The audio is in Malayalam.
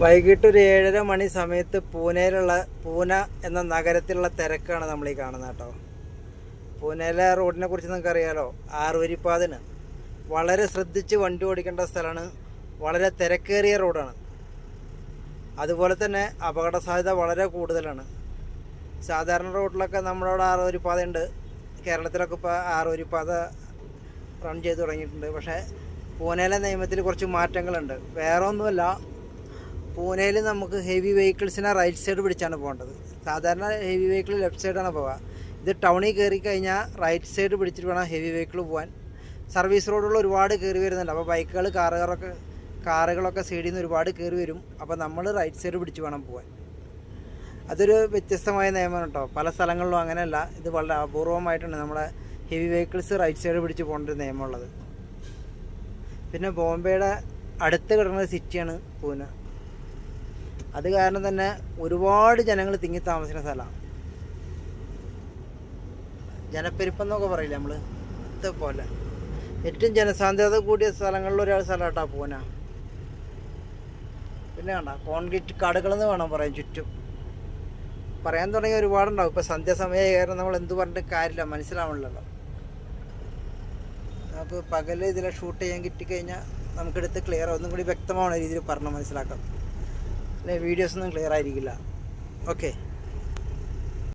വൈകിട്ട് ഒരു 7:30 മണി സമയത്ത് പൂന എന്ന നഗരത്തിലുള്ള തിരക്കാണ് നമ്മൾ ഈ കാണുന്നത് കേട്ടോ. പൂനെയിലെ റോഡിനെ കുറിച്ച് നിങ്ങൾക്ക് അറിയാലോ. 6 വരിപ്പാതന് വളരെ ശ്രദ്ധിച്ച് വണ്ടി ഓടിക്കേണ്ട സ്ഥലമാണ്. വളരെ തിരക്കേറിയ റോഡാണ്. അതുപോലെ തന്നെ അപകട സാധ്യത വളരെ കൂടുതലാണ്. സാധാരണ റോഡിലൊക്കെ നമ്മളവിടെ 6 വരിപ്പാത ഉണ്ട്. കേരളത്തിലൊക്കെ ഇപ്പോൾ 6 വരിപ്പാത റൺ ചെയ്ത് തുടങ്ങിയിട്ടുണ്ട്. പക്ഷേ പൂനെയിലെ നിയമത്തിൽ കുറച്ച് മാറ്റങ്ങളുണ്ട്. വേറെ ഒന്നുമല്ല, പൂനെയിൽ നമുക്ക് ഹെവി വെഹിക്കിൾസിനെ റൈറ്റ് സൈഡ് പിടിച്ചാണ് പോകേണ്ടത്. സാധാരണ ഹെവി വെഹിക്കിൾ ലെഫ്റ്റ് സൈഡാണ് പോവുക. ഇത് ടൗണിൽ കയറി കഴിഞ്ഞാൽ റൈറ്റ് സൈഡ് പിടിച്ചിട്ട് വേണം ഹെവി വെഹിക്കിൾ പോകാൻ. സർവീസ് റോഡുകൾ ഒരുപാട് കയറി വരുന്നുണ്ട്. അപ്പോൾ ബൈക്കുകൾ കാറുകളൊക്കെ സൈഡിൽ നിന്ന് ഒരുപാട് കയറി വരും. അപ്പോൾ നമ്മൾ റൈറ്റ് സൈഡ് പിടിച്ച് വേണം പോകാൻ. അതൊരു വ്യത്യസ്തമായ നിയമമാണ് കേട്ടോ. പല സ്ഥലങ്ങളിലും അങ്ങനെയല്ല. ഇത് വളരെ അപൂർവമായിട്ടാണ് നമ്മളെ ഹെവി വെഹിക്കിൾസ് റൈറ്റ് സൈഡ് പിടിച്ച് പോകേണ്ട ഒരു നിയമമുള്ളത്. പിന്നെ ബോംബെയുടെ അടുത്ത് കിടക്കുന്ന സിറ്റിയാണ് പൂനെ. അത് കാരണം തന്നെ ഒരുപാട് ജനങ്ങൾ തിങ്ങി താമസിക്കുന്ന സ്ഥലമാണ്. ജനപ്പെരുപ്പം എന്നൊക്കെ പറയില്ല നമ്മൾ, അതേപോലെ ഏറ്റവും ജനസാന്ദ്രത കൂടിയ സ്ഥലങ്ങളിൽ ഒരാൾ സ്ഥലമായിട്ടാ പൂന. പിന്നെ വേണ്ട കോൺക്രീറ്റ് കാടുകളെന്ന് വേണം പറയാൻ ചുറ്റും. പറയാൻ തുടങ്ങി ഒരുപാടുണ്ടാവും. ഇപ്പോൾ സന്ധ്യാസമയമായി കാരണം നമ്മൾ എന്ത് പറഞ്ഞിട്ട് കാര്യമില്ല, മനസ്സിലാവണല്ലോ. നമുക്ക് പകൽ ഇതിലെ ഷൂട്ട് ചെയ്യാൻ കിട്ടിക്കഴിഞ്ഞാൽ നമുക്കെടുത്ത് ഒന്നും കൂടി വ്യക്തമാവുന്ന രീതിയിൽ പറഞ്ഞ് മനസ്സിലാക്കാം. അല്ലെ വീഡിയോസൊന്നും ക്ലിയർ ആയിരിക്കില്ല. ഓക്കെ.